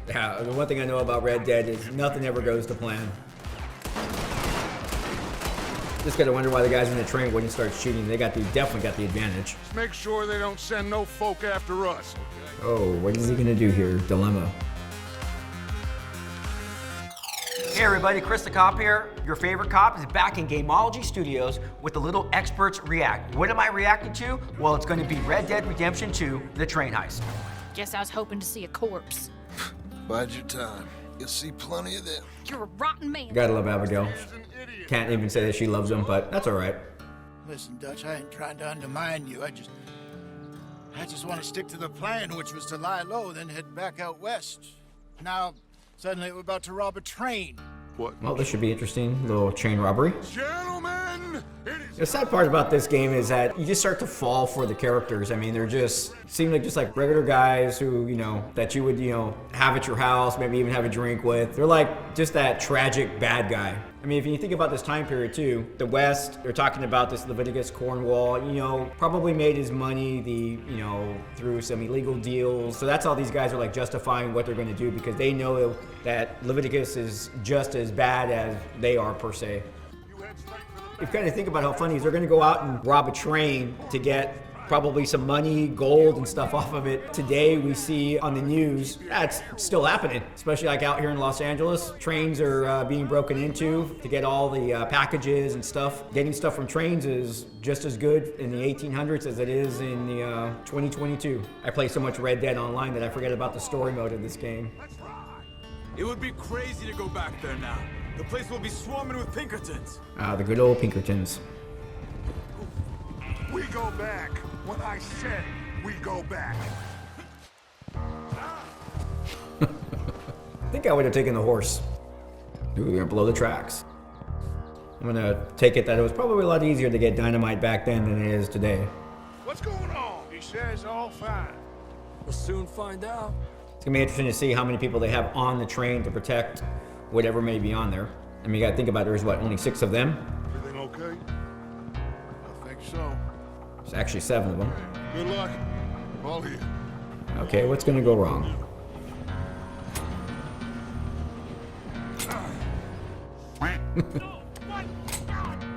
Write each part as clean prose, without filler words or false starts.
Yeah, the one thing I know about Red Dead is nothing ever goes to plan. Just gotta wonder why the guys in the train wouldn't start shooting. They definitely got the advantage. Just make sure they don't send no folk after us, okay? Oh, what is he gonna do here? Dilemma. Hey everybody, Chris the Cop here. Your favorite cop is back in Gamology Studios with the Little Experts React. What am I reacting to? Well, it's going to be Red Dead Redemption 2, The Train Heist. Guess I was hoping to see a corpse. Bide your time. You'll see plenty of them. You're a rotten man. Gotta love Abigail. Can't even say that she loves him, but that's all right. Listen, Dutch, I ain't trying to undermine you. I just want to stick to the plan, which was to lie low, then head back out west. Now, suddenly we're about to rob a train. What? Well, this should be interesting. Little chain robbery. Gentlemen, it is... The sad part about this game is that you just start to fall for the characters. I mean, they're seem like just like regular guys who, that you would, have at your house, maybe even have a drink with. They're like just that tragic bad guy. I mean, if you think about this time period too, the West, they're talking about this Leviticus Cornwall, probably made his money through some illegal deals. So that's all these guys are like justifying what they're going to do because they know that Leviticus is just as bad as they are per se. If you kind of think about how funny is, they're going to go out and rob a train to get probably some money, gold, and stuff off of it. Today we see on the news that's still happening, especially like out here in Los Angeles. Trains are being broken into to get all the packages and stuff. Getting stuff from trains is just as good in the 1800s as it is in the 2022. I play so much Red Dead Online that I forget about the story mode of this game. It would be crazy to go back there now. The place will be swarming with Pinkertons. The good old Pinkertons. We go back. When I said we go back. I think I would have taken the horse. Ooh, we're gonna blow the tracks. I'm gonna take it that it was probably a lot easier to get dynamite back then than it is today. What's going on? He says all fine. We'll soon find out. It's gonna be interesting to see how many people they have on the train to protect whatever may be on there. I mean, you gotta think about it, there's only 6 of them? Everything okay? I think so. There's actually 7 of them. Good luck. All here. Okay, what's gonna go wrong?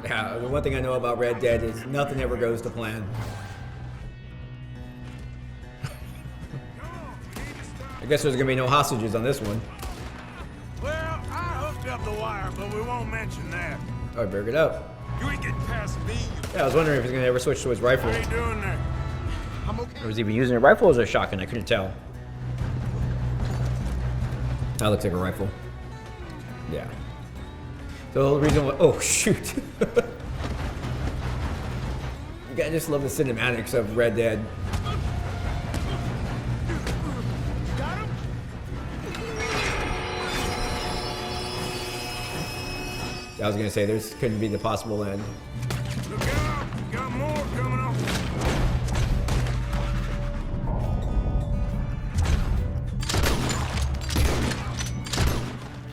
Yeah, the one thing I know about Red Dead is nothing ever goes to plan. I guess there's gonna be no hostages on this one. Well, I hooked up the wire, but we won't mention that. Oh, I better get up. You ain't getting past me. Yeah, I was wondering if he's gonna ever switch to his rifle. How you doing there? I'm okay. Or was he even using a rifle or was it a shotgun? I couldn't tell. That looks like a rifle. Yeah. So the reason why, oh shoot. I just love the cinematics of Red Dead. I was gonna say, this couldn't be the possible end. Look out! Got more coming up.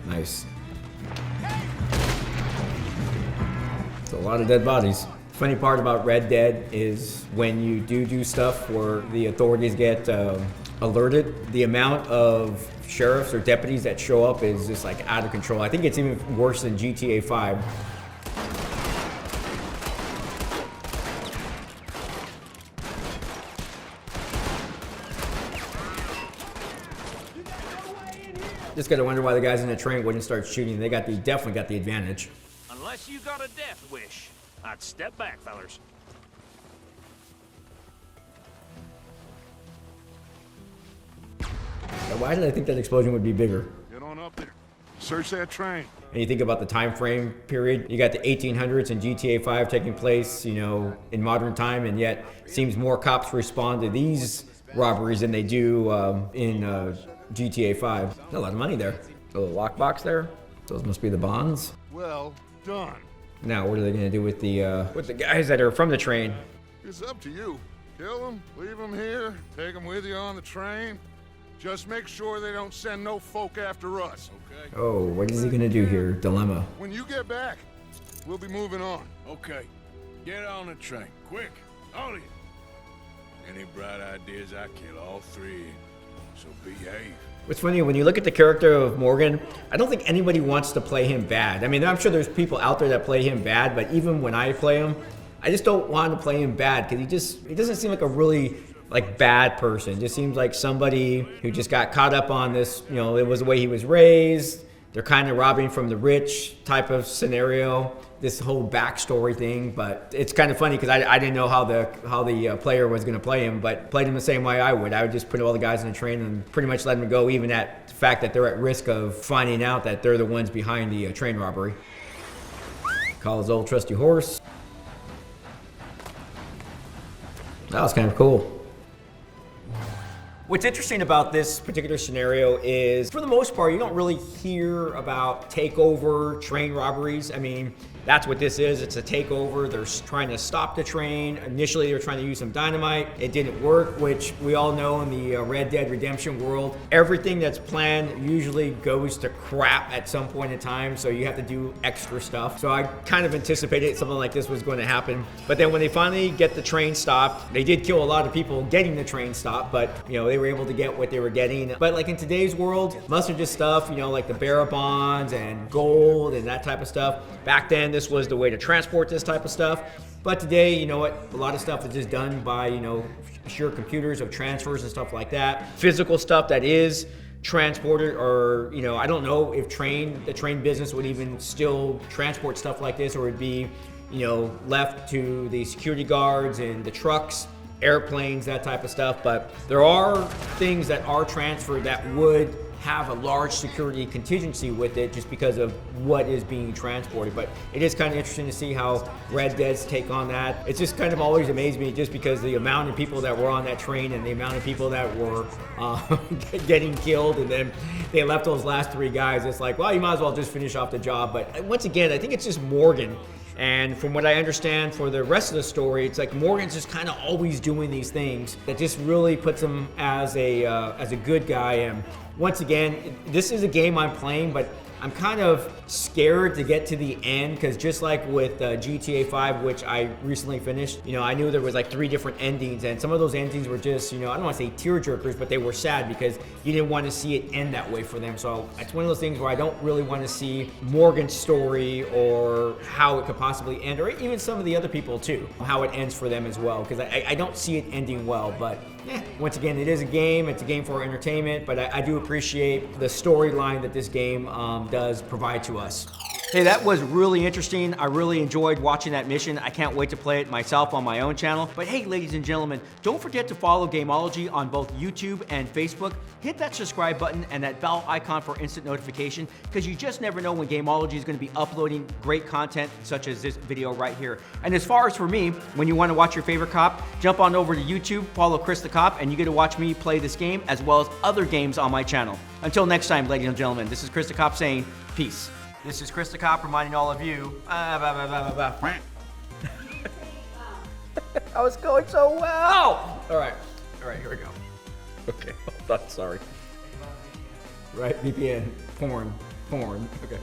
Nice. It's a lot of dead bodies. Funny part about Red Dead is when you do stuff where the authorities get alerted, the amount of sheriffs or deputies that show up is just like out of control. I think it's even worse than GTA 5. Just gotta wonder why the guys in the train wouldn't start shooting. They definitely got the advantage. Unless you got a death wish, I'd step back, fellers. Now, why did I think that explosion would be bigger? Get on up there. Search that train. And you think about the time frame period, you got the 1800s and GTA 5 taking place, in modern time, and yet seems more cops respond to these robberies than they do in GTA 5. There's a lot of money there. A little lockbox there. Those must be the bonds. Well done. Now, what are they gonna do with the guys that are from the train? It's up to you. Kill them, leave them here, take them with you on the train. Just make sure they don't send no folk after us, okay? Oh, what is he gonna do here? Dilemma. When you get back, we'll be moving on. Okay, get on the train, quick, all of you. Any bright ideas, I kill all 3. so behave. What's funny, when you look at the character of Morgan, I don't think anybody wants to play him bad. I mean, I'm sure there's people out there that play him bad, but even when I play him, I just don't want to play him bad because he doesn't seem like a really bad person. It just seems like somebody who just got caught up on this, it was the way he was raised. They're kind of robbing from the rich type of scenario, this whole backstory thing. But it's kind of funny because I didn't know how the player was going to play him, but played him the same way I would. I would just put all the guys in the train and pretty much let them go, even at the fact that they're at risk of finding out that they're the ones behind the train robbery. Call his old trusty horse. That was kind of cool. What's interesting about this particular scenario is, for the most part, you don't really hear about takeover train robberies. I mean, that's what this is. It's a takeover. They're trying to stop the train. Initially, they were trying to use some dynamite. It didn't work, which we all know in the Red Dead Redemption world. Everything that's planned usually goes to crap at some point in time, so you have to do extra stuff. So I kind of anticipated something like this was going to happen. But then when they finally get the train stopped, they did kill a lot of people getting the train stopped, but they were able to get what they were getting. But like in today's world, most of just stuff, like the bearer bonds and gold and that type of stuff. Back then, this was the way to transport this type of stuff. But today, a lot of stuff is just done by, sheer computers of transfers and stuff like that. Physical stuff that is transported, or, I don't know if the train business would even still transport stuff like this, or it'd be, left to the security guards and the trucks, airplanes, that type of stuff. But there are things that are transferred that would have a large security contingency with it just because of what is being transported. But it is kind of interesting to see how Red Dead's take on that. It's just kind of always amazed me just because the amount of people that were on that train and the amount of people that were getting killed, and then they left those last 3 guys. It's like, well, you might as well just finish off the job. But once again, I think it's just Morgan. And from what I understand for the rest of the story, it's like Morgan's just kind of always doing these things that just really puts him as a good guy. And once again, this is a game I'm playing, but I'm kind of scared to get to the end because just like with GTA 5, which I recently finished, I knew there was like 3 different endings, and some of those endings were just, I don't want to say tearjerkers, but they were sad because you didn't want to see it end that way for them. So it's one of those things where I don't really want to see Morgan's story or how it could possibly end, or even some of the other people too, how it ends for them as well, because I don't see it ending well. But once again, it is a game. It's a game for entertainment, but I do appreciate the storyline that this game does provide to us. Hey, that was really interesting. I really enjoyed watching that mission. I can't wait to play it myself on my own channel. But hey, ladies and gentlemen, don't forget to follow Gamology on both YouTube and Facebook. Hit that subscribe button and that bell icon for instant notification, because you just never know when Gamology is going to be uploading great content such as this video right here. And as far as for me, when you want to watch your favorite cop, jump on over to YouTube, follow Chris the Cop, and you get to watch me play this game as well as other games on my channel. Until next time, ladies and gentlemen, this is Chris the Cop saying peace. This is Chris the Cop reminding all of you. I was going so well. All right, here we go. Okay, hold on, sorry. Right, VPN, porn. Okay.